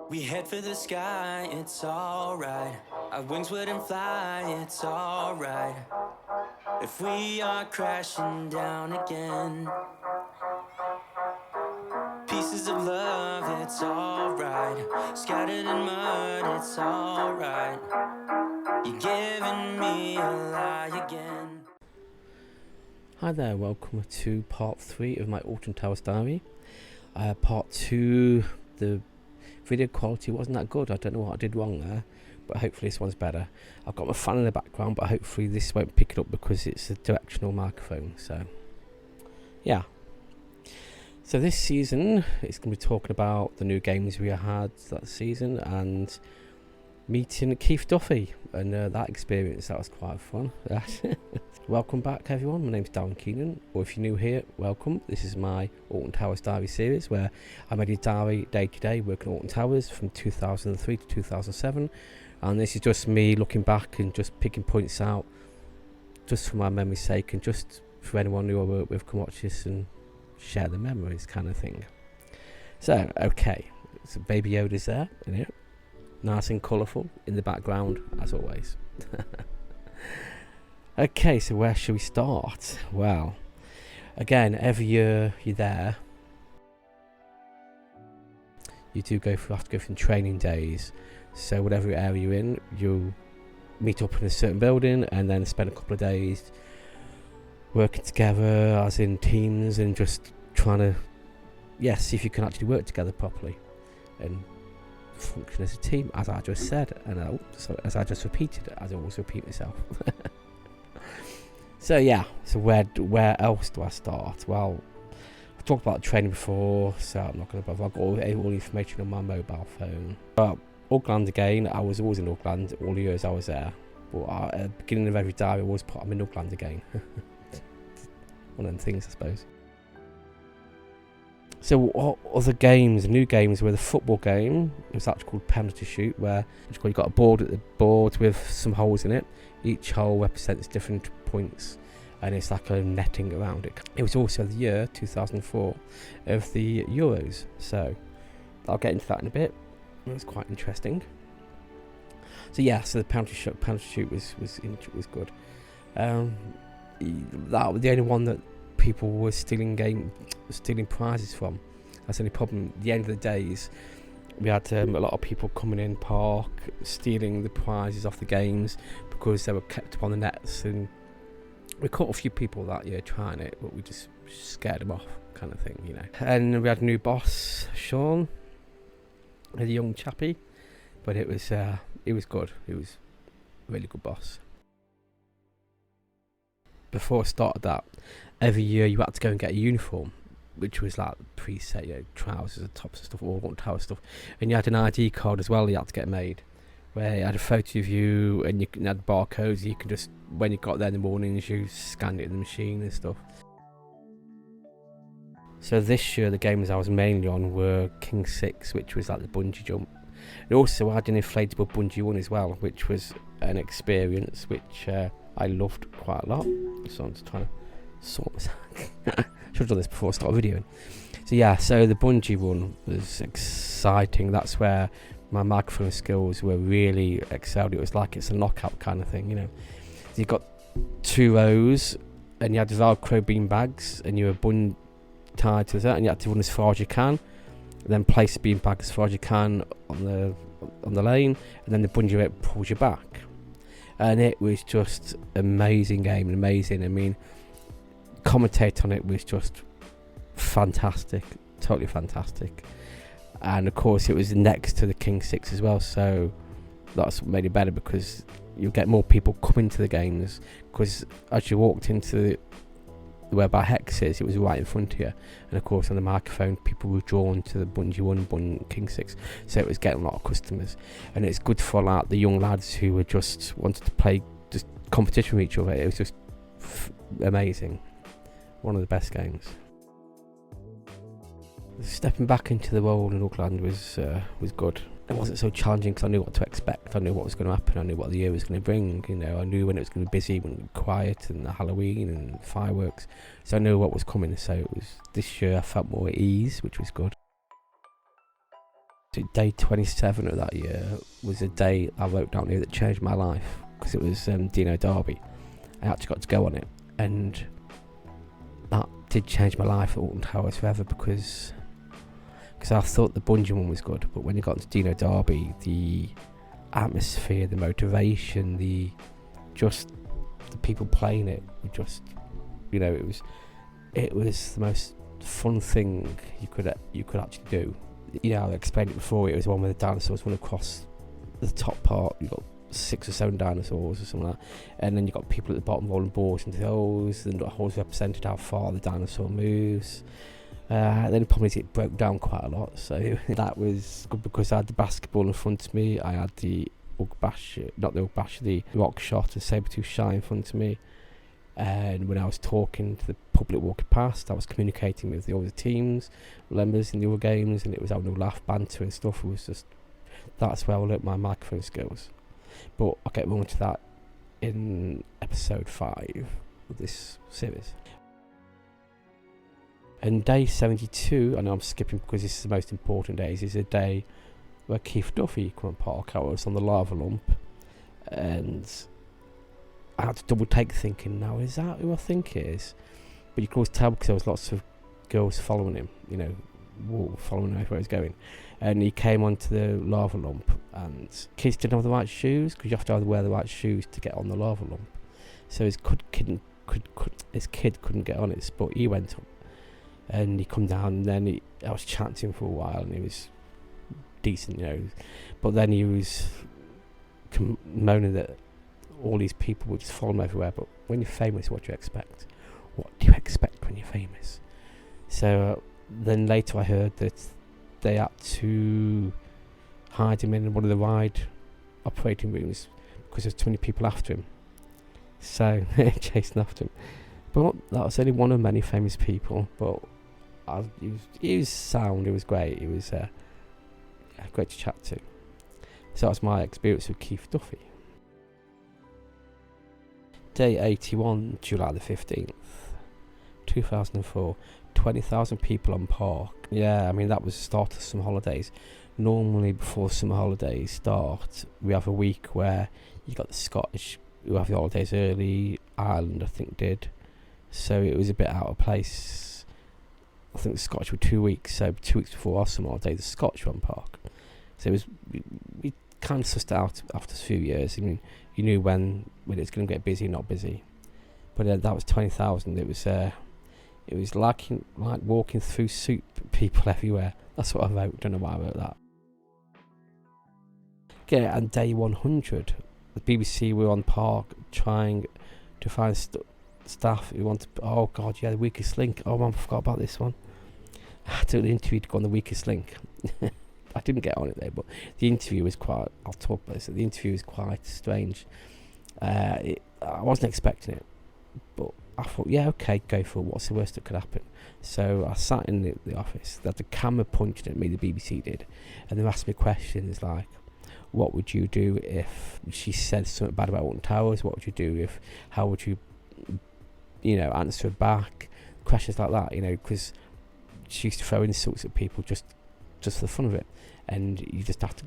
We head for the sky, it's alright. Our wings wouldn't fly, it's alright. If we are crashing down again, pieces of love, it's alright. Scattered in mud, it's alright. You're giving me a lie again. Hi there, welcome to part 3 of my Alton Towers diary. Part 2, the video quality wasn't that good. I don't know what I did wrong there, but hopefully this one's better. I've got my fan in the background, but hopefully this won't pick it up because it's a directional microphone. So yeah, so this season it's going to be talking about the new games we had that season and meeting Keith Duffy and that experience. That was quite fun. Welcome back everyone, my name's Darren Keenan, or if you're new here, welcome. This is my Alton Towers diary series where I made a diary day to day working at Alton Towers from 2003 to 2007, and this is just me looking back and just picking points out just for my memory's sake and just for anyone who I work with can watch this and share the memories kind of thing. So okay, so Baby Yoda's there, isn't it? Nice and colourful in the background as always. Okay, so where should we start? Well, again, every year you're there, you do have to go through training days. So whatever area you're in, you'll meet up in a certain building and then spend a couple of days working together as in teams and just trying to, see if you can actually work together properly and function as a team, as I just said, and as I just repeated, as I always repeat myself. So yeah, so where else do I start? Well, I've talked about training before, so I'm not going to bother. I've got all the information on my mobile phone. But UGLAND again, I was always in UGLAND all the years I was there. But at the beginning of every diary, I always put I'm in UGLAND again. One of them things, I suppose. So what other games, new games, were the football game. It was actually called penalty shoot, where you've got a board at the board with some holes in it. Each hole represents different points and it's like a netting around it. It was also the year 2004 of the Euros, so I'll get into that in a bit. It was quite interesting. So yeah, so the penalty shoot was good. That was the only one that people were stealing prizes from. That's the only problem. At the end of the days, we had a lot of people coming in park stealing the prizes off the games because they were kept up on the nets, and we caught a few people that year trying it, but we just scared them off, kind of thing, you know. And we had a new boss, Sean, a young chappy, but it was good. It was a really good boss. Before I started that, every year you had to go and get a uniform, which was like preset, trousers and tops and stuff, all tower stuff, and you had an ID card as well you had to get made, where you had a photo of you and you had barcodes. You can just, when you got there in the mornings, you scanned it in the machine and stuff. So this year the games I was mainly on were King 6, which was like the bungee jump. And also I had an inflatable Bunjee Run as well, which was an experience which I loved quite a lot. So I'm just trying to sort this out. Should have done this before I started videoing. So yeah, so the Bunjee Run was exciting. That's where my microphone skills were really excelled. It was like it's a knockout kind of thing, you know. So you got 2 rows and you had Velcro bean bags and you were bun tied to that, and you had to run as far as you can, and then place the bean bag as far as you can on the lane, and then the bungee rope pulls you back. And it was just amazing game, amazing. I mean, commentate on it was just fantastic, totally fantastic. And of course it was next to the King 6 as well, so that's made it better because you'll get more people coming to the games, because as you walked into where by Hex is, it was right in front of you, and of course on the microphone people were drawn to the Bunjee Run, King 6, so it was getting a lot of customers. And it's good for like the young lads who were just wanted to play just competition with each other. It was just amazing, one of the best games. Stepping back into the world in UGLAND was good. It wasn't so challenging because I knew what to expect. I knew what was going to happen. I knew what the year was going to bring. You know, I knew when it was going to be busy, when it was quiet, and the Halloween and fireworks. So I knew what was coming. So it was this year I felt more at ease, which was good. Day 27 of that year was a day I wrote down here that changed my life, because it was Dino Derby. I actually got to go on it, and that did change my life at Alton Towers forever, because I thought the Bunjee one was good, but when you got into Dino Derby, the atmosphere, the motivation, the people playing it were just, it was the most fun thing you could actually do. I explained it before. It was one where the dinosaurs went across the top part. You got 6 or 7 dinosaurs or something like that, and then you got people at the bottom rolling balls into those, and the holes represented how far the dinosaur moves. Then the problem is it broke down quite a lot, so that was good, because I had the basketball in front of me, I had the rock shot and saber-tooth shy in front of me, and when I was talking to the public walking past, I was communicating with the other teams, members in the other games, and it was having a laugh, banter and stuff. It was just, that's where I learnt my microphone skills. But I'll get more into that in episode 5 of this series. And day 72, I know I'm skipping because this is the most important days, is a day where Keith Duffy come on park. I was on the lava lump, and I had to double take thinking, now is that who I think it is? But you could always tell because there was lots of girls following him, following where he was going. And he came onto the lava lump, and kids didn't have the right shoes, because you have to either wear the right shoes to get on the lava lump. So his kid couldn't get on it, but he went up. And he come down, and then I was chatting to him for a while, and he was decent, But then he was moaning that all these people would just follow him everywhere. But when you're famous, what do you expect? What do you expect when you're famous? So then later I heard that they had to hide him in one of the ride operating rooms because there's too many people after him. So chasing after him. But that was only one of many famous people. But he was sound. It was great. It was great to chat to. So that was my experience with Keith Duffy. Day 81, July the 15th, 2004. 20,000 people on park. Yeah, I mean that was the start of summer holidays. Normally before summer holidays start, we have a week where you got the Scottish who have the holidays early. Ireland, I think, did. So it was a bit out of place. I think the Scottish were 2 weeks, so 2 weeks before our summer holiday, the Scottish were on park. So it was, we kind of sussed it out after a few years. I mean, you knew when it's going to get busy, not busy. But that was 20,000. It was like walking through soup, people everywhere. That's what I wrote. Don't know why I wrote that. Yeah, and day 100, the BBC were on park trying to find staff who wanted. Oh God, yeah, the weakest link. Oh man, I forgot about this one. I took the interview to go on the weakest link. I didn't get on it there, but the interview was quite. I'll talk about this. The interview was quite strange. I wasn't expecting it, but I thought, yeah, okay, go for it. What's the worst that could happen? So I sat in the office. They had the camera pointed at me, the BBC did, and they asked me questions like, what would you do if she said something bad about Alton Towers? What would you do if, how would you, answer back? Questions like that, because she used to throw insults at people just for the fun of it. And you just have to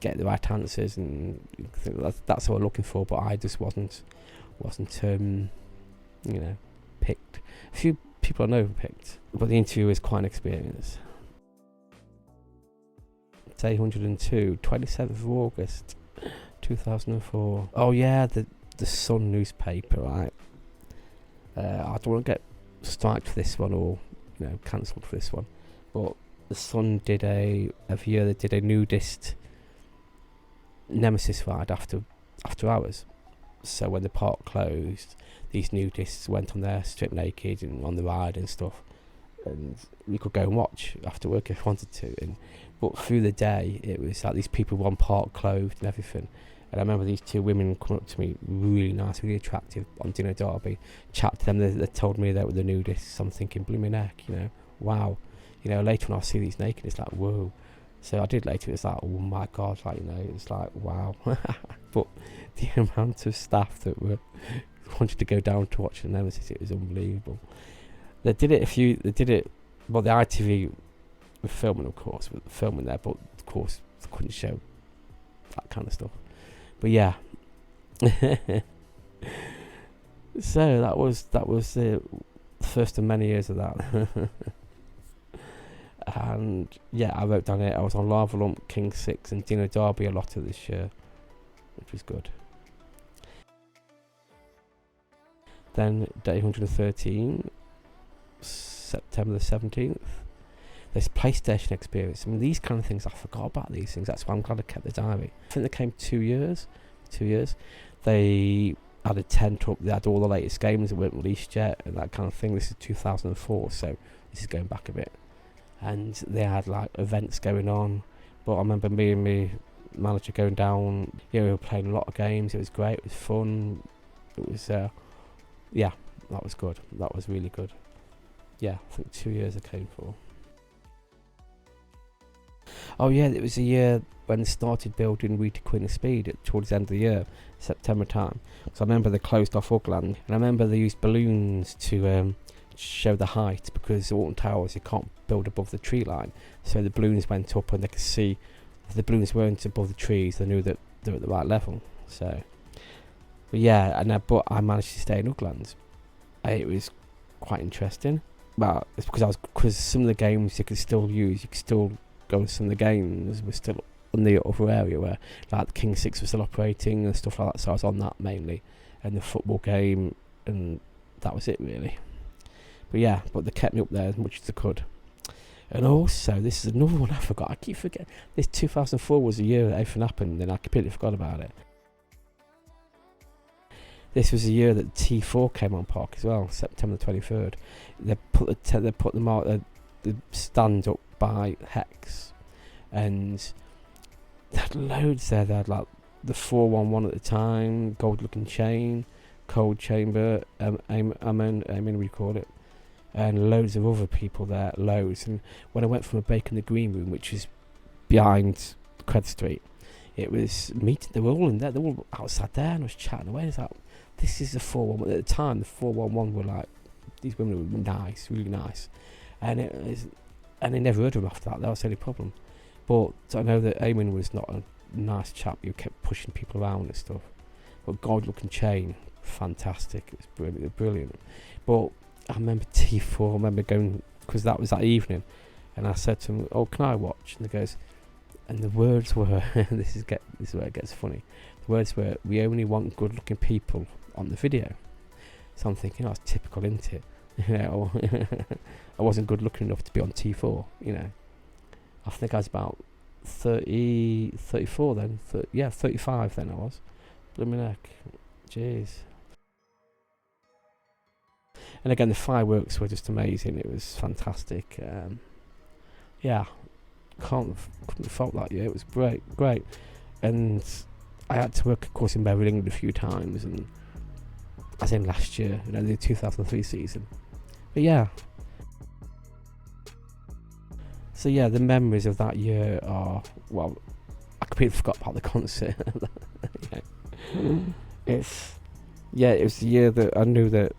get the right answers, and that's what I'm looking for, but I just wasn't picked. A few people I know were picked, but the interview was quite an experience. Day 102, 27th of August 2004. Oh yeah, the Sun newspaper, right? I don't want to get striked for this one or cancelled for this one, but the Sun did every year they did a nudist Nemesis ride after hours. So when the park closed, these nudists went on there stripped naked and on the ride and stuff, and we could go and watch after work if we wanted to. But through the day, it was like these people were on park clothed and everything. And I remember these 2 women coming up to me, really nice, really attractive, on Dino Derby. Chat to them, they told me they were the nudists. I'm thinking, blooming heck, wow. Later when I see these naked, it's like, whoa. So I did later, it's like, oh my God, it's like, wow. But the amount of staff that wanted to go down to watch the Nemesis, it was unbelievable. The ITV with filming, of course, with filming there, but of course I couldn't show that kind of stuff. But yeah. So that was the first of many years of that. And yeah, I wrote down here I was on Lava Lump, King 6 and Dino Derby a lot of this year, which was good. Then day 113, September the 17th, this PlayStation experience. I mean, these kind of things, I forgot about these things. That's why I'm glad I kept the diary. I think they came 2 years. They had a tent up, they had all the latest games that weren't released yet and that kind of thing. This is 2004, so this is going back a bit. And they had like events going on. But I remember me and my manager going down, we were playing a lot of games. It was great, it was fun. It was, yeah, that was good. That was really good. Yeah, I think 2 years I came for. Oh yeah, it was a year when they started building Rita Queen of Speed towards the end of the year, September time. So I remember they closed off UGLAND, and I remember they used balloons to show the height, because the Alton Towers, you can't build above the tree line. So the balloons went up and they could see if the balloons weren't above the trees, they knew that they were at the right level. So, but yeah, but I managed to stay in UGLAND. It was quite interesting. Well, it's because some of the games you could still use, you could still go to some of the games were still in the other area where like the King 6 was still operating and stuff like that, so I was on that mainly, and the football game, and that was it really. But yeah, but they kept me up there as much as they could. And also, this is another one I forgot. I keep forgetting. This 2004 was the year that everything happened, and I completely forgot about it. This was the year that T4 came on park as well, September 23rd. They put the stand up by Hex, and they had loads there. They had like the 411 at the time, gold looking chain, cold chamber, amen we call it, and loads of other people there, loads. And when I went from a bake in the green room, which is behind Cred Street, it was meeting. They were all in there. They were all outside there, and I was chatting away. It's like, this is the 411. At the time, the 411 were like, these women were nice, really nice, and they never heard of him after that. That was the only problem. But I know that Eamon was not a nice chap. He kept pushing people around and stuff. But God looking chain, fantastic. It was brilliant. But I remember T4. I remember going, because that was that evening, and I said to him, "Oh, can I watch?" And he goes, and the words were, this is where it gets funny. The words were, "We only want good looking people on the video." So I'm thinking, oh, it's typical, isn't it? I wasn't good looking enough to be on T4, I think I was about 34 then. 35 then I was. Blooming heck. Jeez. And again, the fireworks were just amazing. It was fantastic. Yeah, couldn't have felt that year. It was great. And I had to work, of course, in Beverly England a few times, and as in last year, the 2003 season. But yeah. So yeah, the memories of that year are, well, I completely forgot about the concert. It was the year that I knew that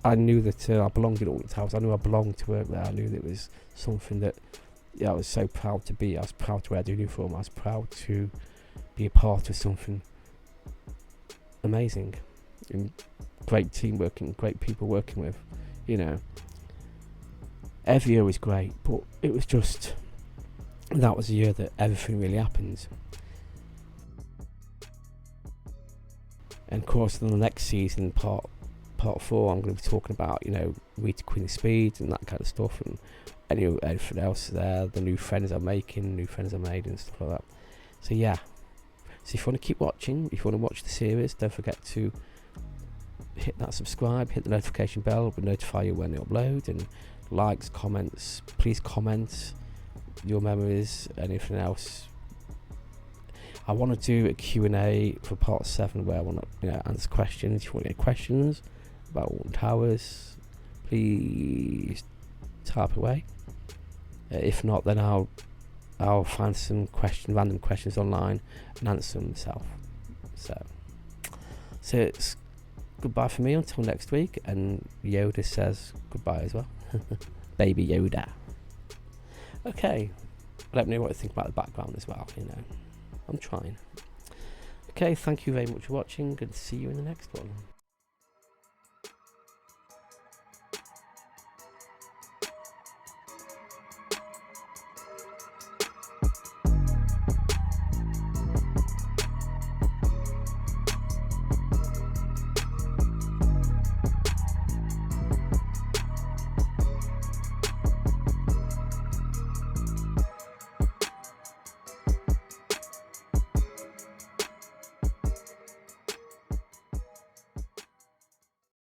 I belonged in Alton Towers. I knew I belonged to work there. I knew that it was something that I was so proud to be. I was proud to wear the uniform. I was proud to be a part of something amazing, and great teamwork and great people working with. Every year was great, but it was just, that was the year that everything really happened. And of course, in the next season, part 4, I'm going to be talking about, Rita Queen of Speed and that kind of stuff, and everything else there, the new friends I'm making, new friends I made, and stuff like that. So yeah. So if you want to keep watching, if you want to watch the series, don't forget to hit that subscribe, hit the notification bell, it will notify you when they upload, and likes, comments, please comment your memories, anything else. I want to do a Q&A for part 7 where I want to answer questions. If you want any questions about Alton Towers, please type away. If not, then I'll find some random questions online and answer them myself. So it's goodbye for me until next week, and Yoda says goodbye as well. Baby Yoda. Okay, let me know what you think about the background as well, you know. I'm trying. Okay, thank you very much for watching, and see you in the next one.